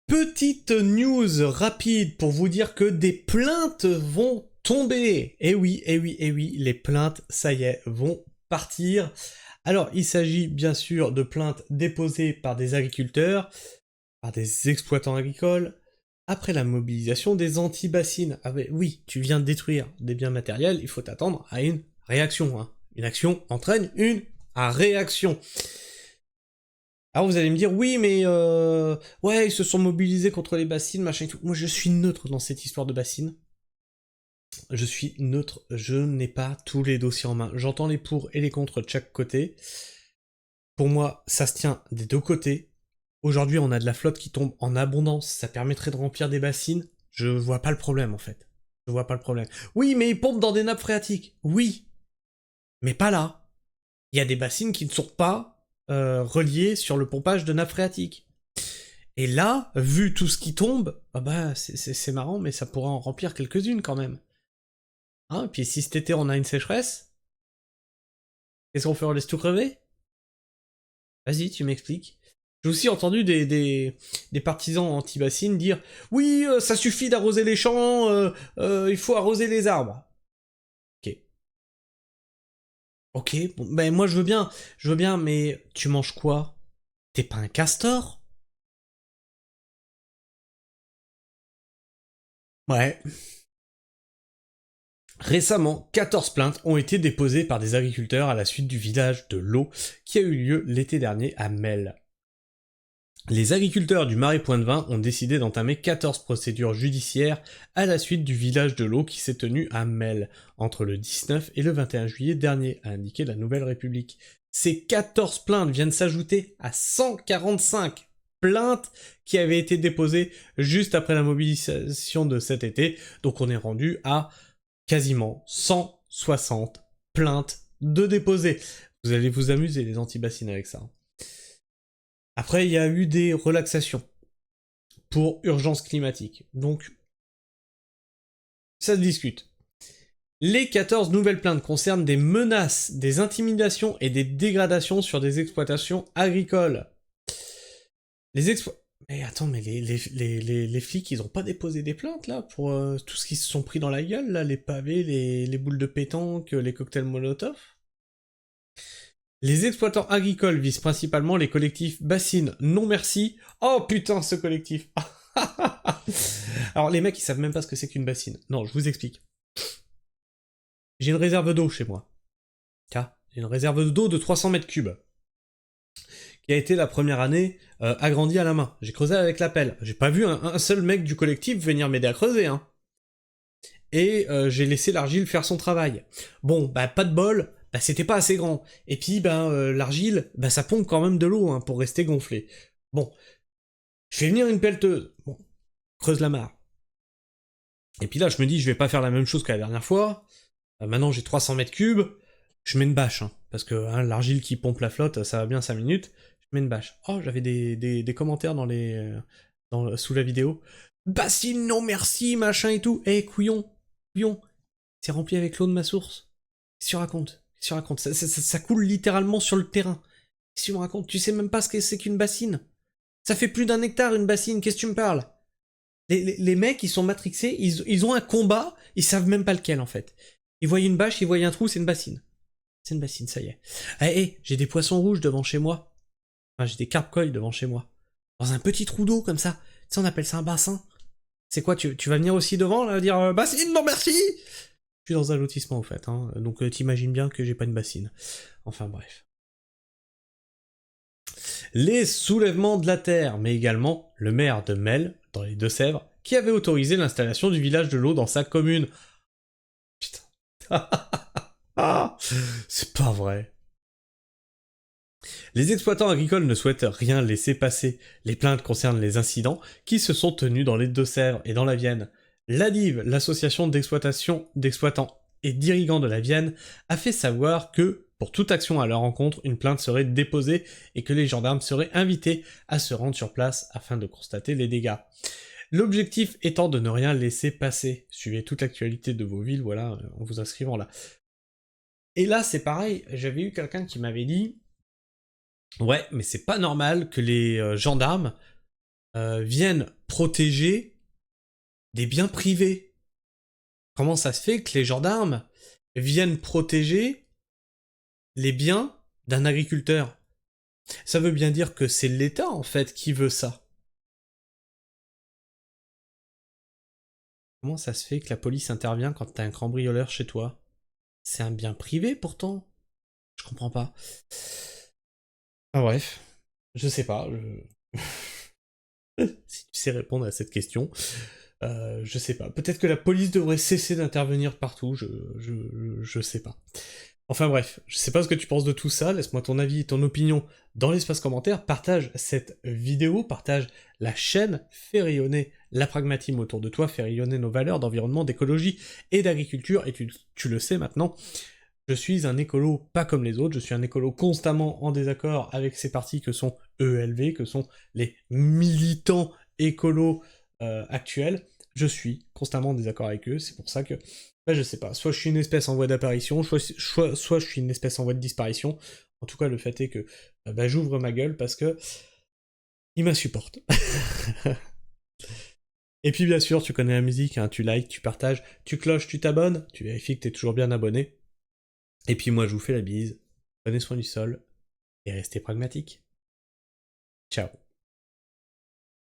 Petite news rapide pour vous dire que des plaintes vont tomber. Eh oui, eh oui, eh oui, les plaintes, ça y est, vont partir. Alors, il s'agit bien sûr de plaintes déposées par des agriculteurs, par des exploitants agricoles, après la mobilisation des anti-bassines. Ah oui, tu viens de détruire des biens matériels, il faut t'attendre à une réaction. Hein. Une action entraîne une réaction. Alors vous allez me dire, oui, mais ouais, ils se sont mobilisés contre les bassines, machin et tout. Moi, je suis neutre dans cette histoire de bassines. Je suis neutre, je n'ai pas tous les dossiers en main. J'entends les pour et les contre de chaque côté. Pour moi, ça se tient des deux côtés. Aujourd'hui, on a de la flotte qui tombe en abondance, ça permettrait de remplir des bassines. Je vois pas le problème, en fait. Je vois pas le problème. Oui, mais ils pompent dans des nappes phréatiques. Oui, mais pas là. Il y a des bassines qui ne sont pas reliées sur le pompage de nappes phréatiques. Et là, vu tout ce qui tombe, ah bah c'est marrant, mais ça pourrait en remplir quelques-unes quand même. Hein, puis si cet été on a une sécheresse, qu'est-ce qu'on fait, on laisse tout crever? Vas-y, tu m'expliques. J'ai aussi entendu des partisans anti-bassines dire « Oui, ça suffit d'arroser les champs, il faut arroser les arbres. » Ok. Ok, bon, ben moi je veux bien, mais tu manges quoi? T'es pas un castor? Ouais. Récemment, 14 plaintes ont été déposées par des agriculteurs à la suite du village de l'eau qui a eu lieu l'été dernier à Melle. Les agriculteurs du Marais Pointe-de-Vin ont décidé d'entamer 14 procédures judiciaires à la suite du village de l'eau qui s'est tenu à Melle entre le 19 et le 21 juillet dernier, a indiqué la Nouvelle République. Ces 14 plaintes viennent s'ajouter à 145 plaintes qui avaient été déposées juste après la mobilisation de cet été, donc on est rendu à quasiment 160 plaintes de déposées. Vous allez vous amuser les anti-bassines avec ça. Après, il y a eu des relaxations pour urgence climatique. Donc, ça se discute. Les 14 nouvelles plaintes concernent des menaces, des intimidations et des dégradations sur des exploitations agricoles. Mais attends, mais les flics, ils ont pas déposé des plaintes, là, pour tout ce qu'ils se sont pris dans la gueule, là, les pavés, les boules de pétanque, les cocktails Molotov? Les exploitants agricoles visent principalement les collectifs bassines non merci. Oh putain, ce collectif. Alors les mecs, ils savent même pas ce que c'est qu'une bassine. Non, je vous explique. J'ai une réserve d'eau chez moi. Tiens, j'ai une réserve d'eau de 300 mètres cubes. Qui a été la première année agrandie à la main. J'ai creusé avec la pelle. J'ai pas vu un seul mec du collectif venir m'aider à creuser, hein. Et j'ai laissé l'argile faire son travail. Bon, bah pas de bol, bah c'était pas assez grand. Et puis l'argile, bah ça pompe quand même de l'eau hein, pour rester gonflé. Bon, je fais venir une pelleteuse. Bon, creuse la mare. Et puis là, je me dis, je vais pas faire la même chose que la dernière fois. Maintenant, j'ai 300 mètres cubes. Je mets une bâche, hein, parce que hein, l'argile qui pompe la flotte, ça va bien 5 minutes. Je mets une bâche. Oh, j'avais des commentaires sous la vidéo. Bassine, non merci, machin et tout. Eh, couillon, c'est rempli avec l'eau de ma source. Qu'est-ce que tu racontes? Qu'est-ce que tu racontes? Ça coule littéralement sur le terrain. Qu'est-ce que tu me racontes? Tu sais même pas ce que c'est qu'une bassine. Ça fait plus d'un hectare une bassine, qu'est-ce que tu me parles? Les mecs, ils sont matrixés, ils ont un combat, ils savent même pas lequel en fait. Ils voient une bâche, ils voient un trou, c'est une bassine. C'est une bassine, ça y est. Eh, j'ai des poissons rouges devant chez moi. Enfin, j'ai des carp koi devant chez moi. Dans un petit trou d'eau comme ça. Tu sais, on appelle ça un bassin. C'est quoi, tu vas venir aussi devant, là, dire bassine, non merci! Je suis dans un lotissement, en fait, hein, donc t'imagines bien que j'ai pas une bassine. Enfin, bref. Les soulèvements de la terre, mais également le maire de Melle, dans les Deux-Sèvres, qui avait autorisé l'installation du village de l'eau dans sa commune. Putain. C'est pas vrai. Les exploitants agricoles ne souhaitent rien laisser passer. Les plaintes concernent les incidents qui se sont tenus dans les Deux-Sèvres et dans la Vienne. L'ADIV, l'association d'exploitants et d'irrigants de la Vienne, a fait savoir que, pour toute action à leur encontre, une plainte serait déposée et que les gendarmes seraient invités à se rendre sur place afin de constater les dégâts. L'objectif étant de ne rien laisser passer. Suivez toute l'actualité de vos villes, voilà, en vous inscrivant là. Et là, c'est pareil, j'avais eu quelqu'un qui m'avait dit « Ouais, mais c'est pas normal que les gendarmes viennent protéger des biens privés. Comment ça se fait que les gendarmes viennent protéger les biens d'un agriculteur? Ça veut bien dire que c'est l'État, en fait, qui veut ça. Comment ça se fait que la police intervient quand t'as un cambrioleur chez toi? C'est un bien privé, pourtant. Je comprends pas. Ah bref, je sais pas. Si tu sais répondre à cette question, je sais pas. Peut-être que la police devrait cesser d'intervenir partout, je sais pas. Enfin bref, je sais pas ce que tu penses de tout ça, laisse-moi ton avis et ton opinion dans l'espace commentaire, partage cette vidéo, partage la chaîne, fais rayonner la pragmatisme autour de toi, fais rayonner nos valeurs d'environnement, d'écologie et d'agriculture, et tu le sais maintenant, je suis un écolo pas comme les autres, je suis un écolo constamment en désaccord avec ces partis que sont EELV, que sont les militants écolos actuels. Je suis constamment en désaccord avec eux, c'est pour ça que, bah, je sais pas, soit je suis une espèce en voie d'apparition, soit je suis une espèce en voie de disparition. En tout cas, le fait est que bah, j'ouvre ma gueule parce que ils m'insupportent. Et puis bien sûr, tu connais la musique, hein, tu likes, tu partages, tu cloches, tu t'abonnes, tu vérifies que t'es toujours bien abonné. Et puis moi, je vous fais la bise. Prenez soin du sol et restez pragmatique. Ciao.